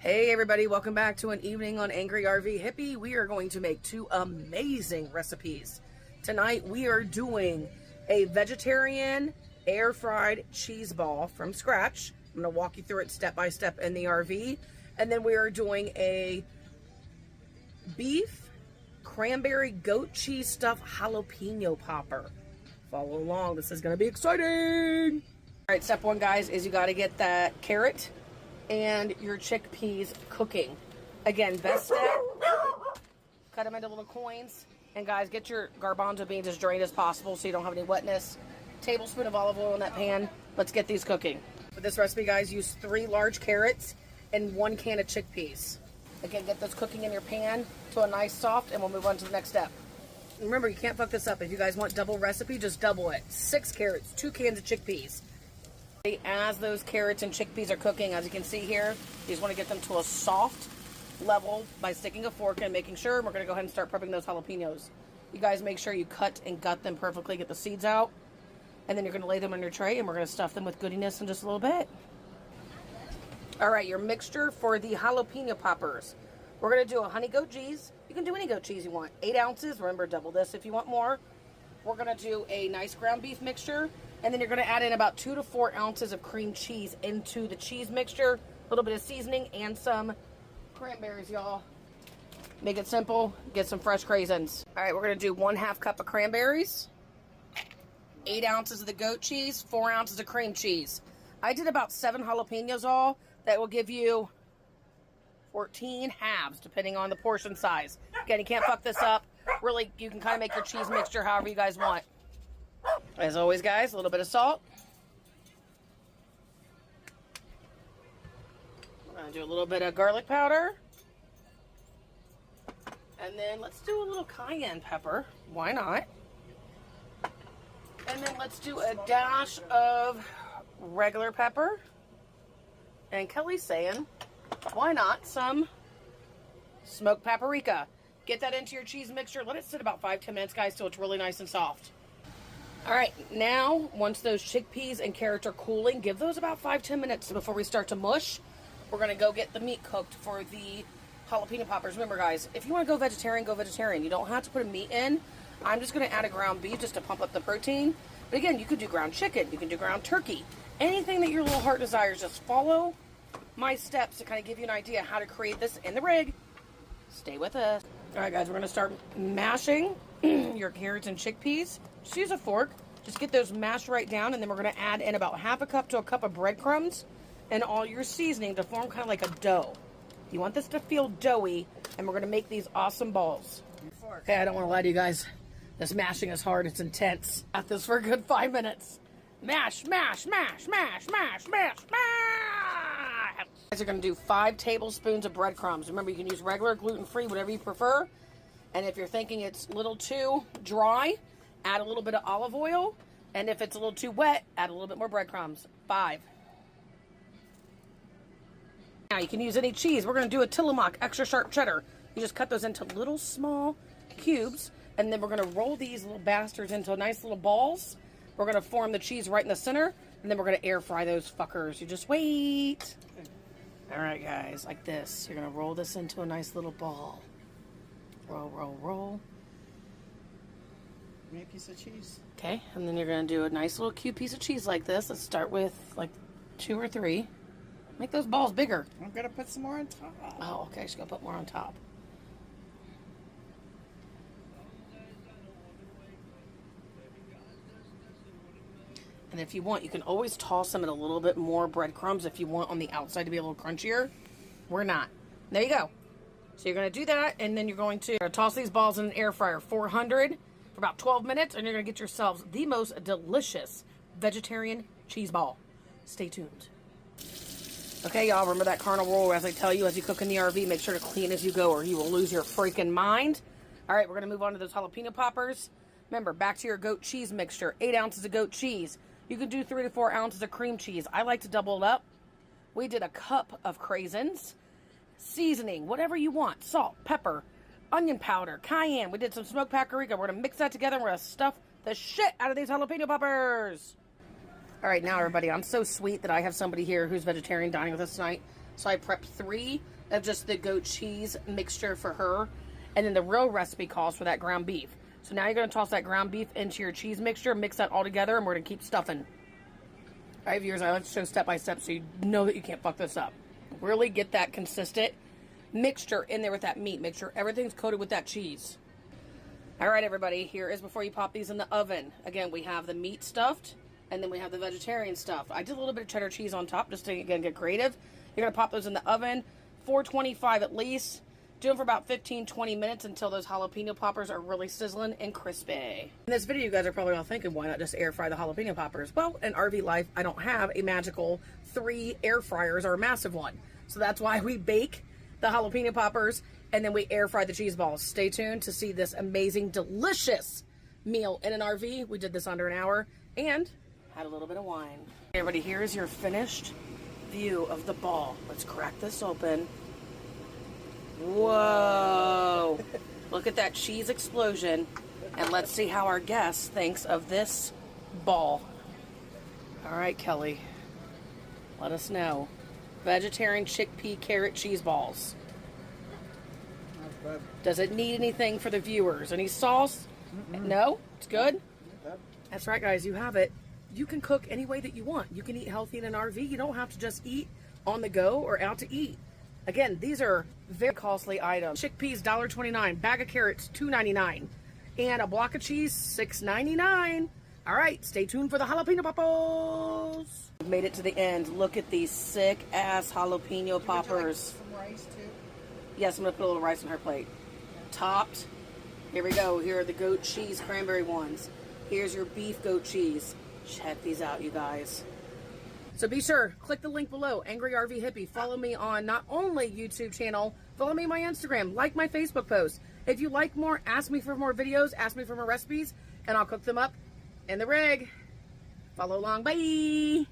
Hey everybody, welcome back to an evening on Angry RV Hippie. We are going to make two amazing recipes. Tonight we are doing a vegetarian air-fried cheese ball from scratch. I'm going to walk you through it step by step in the RV. And then we are doing a beef cranberry goat cheese stuffed jalapeno popper. Follow along, this is going to be exciting! Alright, step one guys is you got to get that carrot and your chickpeas cooking. Again, best step, cut them into little coins. And guys, get your garbanzo beans as drained as possible so you don't have any wetness. Tablespoon of olive oil in that pan. Let's get these cooking. For this recipe, guys, use 3 large carrots and 1 can of chickpeas. Again, get those cooking in your pan to a nice soft, and we'll move on to the next step. Remember, you can't fuck this up. If you guys want double recipe, just double it. 6 carrots, 2 cans of chickpeas. As those carrots and chickpeas are cooking, as you can see here, you just want to get them to a soft level by sticking a fork in, making sure. We're going to go ahead and start prepping those jalapenos. You guys make sure you cut and gut them perfectly, get the seeds out, and then you're going to lay them on your tray, and we're going to stuff them with goodiness in just a little bit. Alright, your mixture for the jalapeno poppers. We're going to do a honey goat cheese. You can do any goat cheese you want. 8 ounces. Remember, double this if you want more. We're going to do a nice ground beef mixture. And then you're going to add in about 2 to 4 ounces of cream cheese into the cheese mixture. A little bit of seasoning and some cranberries, y'all. Make it simple. Get some fresh craisins. Alright, we're going to do 1/2 cup of cranberries. 8 ounces of the goat cheese. 4 ounces of cream cheese. I did about 7 jalapenos all. That will give you 14 halves, depending on the portion size. Again, you can't fuck this up. Really, you can kind of make your cheese mixture however you guys want. As always, guys, a little bit of salt. We're going to do a little bit of garlic powder. And then let's do a little cayenne pepper. Why not? And then let's do a dash of regular pepper. And Kelly's saying, why not some smoked paprika? Get that into your cheese mixture. Let it sit about 5-10 minutes, guys, so it's really nice and soft. Alright, now, once those chickpeas and carrots are cooling, give those about 5-10 minutes before we start to mush. We're going to go get the meat cooked for the jalapeno poppers. Remember, guys, if you want to go vegetarian, go vegetarian. You don't have to put a meat in. I'm just going to add a ground beef just to pump up the protein. But again, you could do ground chicken. You can do ground turkey. Anything that your little heart desires, just follow my steps to kind of give you an idea how to create this in the rig. Stay with us. Alright, guys, we're going to start mashing your carrots and chickpeas. Just use a fork. Just get those mashed right down, and then we're going to add in about 1/2 cup to a cup of breadcrumbs and all your seasoning to form kind of like a dough. You want this to feel doughy, and we're going to make these awesome balls. Okay, I don't want to lie to you guys. This mashing is hard. It's intense. Got this for a good 5 minutes. Mash, mash, mash, mash, mash, mash, mash. You guys are going to do 5 tablespoons of breadcrumbs. Remember, you can use regular, gluten-free, whatever you prefer. And if you're thinking it's a little too dry, add a little bit of olive oil. And if it's a little too wet, add a little bit more breadcrumbs. 5. Now, you can use any cheese. We're going to do a Tillamook extra sharp cheddar. You just cut those into little small cubes. And then we're going to roll these little bastards into nice little balls. We're going to form the cheese right in the center. And then we're going to air fry those fuckers. You just wait. Alright, guys. Like this. You're going to roll this into a nice little ball. Roll, roll, roll. Give me a piece of cheese. Okay, and then you're going to do a nice little cute piece of cheese like this. Let's start with like 2 or 3. Make those balls bigger. I'm going to put some more on top. Oh, okay. Just going to put more on top. And if you want, you can always toss them in a little bit more breadcrumbs if you want on the outside to be a little crunchier. We're not. There you go. So you're going to do that, and then you're going to toss these balls in an air fryer, 400, for about 12 minutes, and you're going to get yourselves the most delicious vegetarian cheese ball. Stay tuned. Okay, y'all, remember that carnal rule, as I tell you, as you cook in the RV, make sure to clean as you go or you will lose your freaking mind. All right, we're going to move on to those jalapeno poppers. Remember, back to your goat cheese mixture, 8 ounces of goat cheese. You can do 3 to 4 ounces of cream cheese. I like to double it up. We did a cup of craisins. Seasoning, whatever you want. Salt, pepper, onion powder, cayenne. We did some smoked paprika. We're going to mix that together. We're going to stuff the shit out of these jalapeno poppers. All right, now everybody, I'm so sweet that I have somebody here who's vegetarian dining with us tonight. So I prepped 3 of just the goat cheese mixture for her. And then the real recipe calls for that ground beef. So now you're going to toss that ground beef into your cheese mixture, mix that all together, and we're going to keep stuffing. All right, viewers, I like to show step by step so you know that you can't fuck this up. Really get that consistent mixture in there with that meat. Make sure everything's coated with that cheese. All right, everybody, here is before you pop these in the oven. Again, we have the meat stuffed, and then we have the vegetarian stuff. I did a little bit of cheddar cheese on top just to, again, get creative. You're going to pop those in the oven, 425 at least. Do them for about 15-20 minutes until those jalapeno poppers are really sizzling and crispy. In this video, you guys are probably all thinking, why not just air fry the jalapeno poppers? Well, in RV life, I don't have a magical 3 air fryers or a massive one. So that's why we bake the jalapeno poppers and then we air fry the cheese balls. Stay tuned to see this amazing, delicious meal in an RV. We did this under an hour and had a little bit of wine. Okay, everybody, here's your finished view of the ball. Let's crack this open. Whoa. Look at that cheese explosion. And let's see how our guest thinks of this ball. All right, Kelly. Let us know. Vegetarian chickpea carrot cheese balls. Does it need anything for the viewers? Any sauce? No? It's good? That's right, guys. You have it. You can cook any way that you want. You can eat healthy in an RV. You don't have to just eat on the go or out to eat. Again, these are very costly items. Chickpeas, $1.29. Bag of carrots, $2.99. And a block of cheese, $6.99. All right, stay tuned for the jalapeno poppers. We've made it to the end. Look at these sick-ass jalapeno poppers. Some rice, too? Yes, I'm going to put a little rice on her plate. Topped. Here we go. Here are the goat cheese cranberry ones. Here's your beef goat cheese. Check these out, you guys. So be sure, click the link below, Angry RV Hippie. Follow me on not only YouTube channel, follow me on my Instagram, like my Facebook post. If you like more, ask me for more videos, ask me for more recipes, and I'll cook them up in the rig. Follow along. Bye!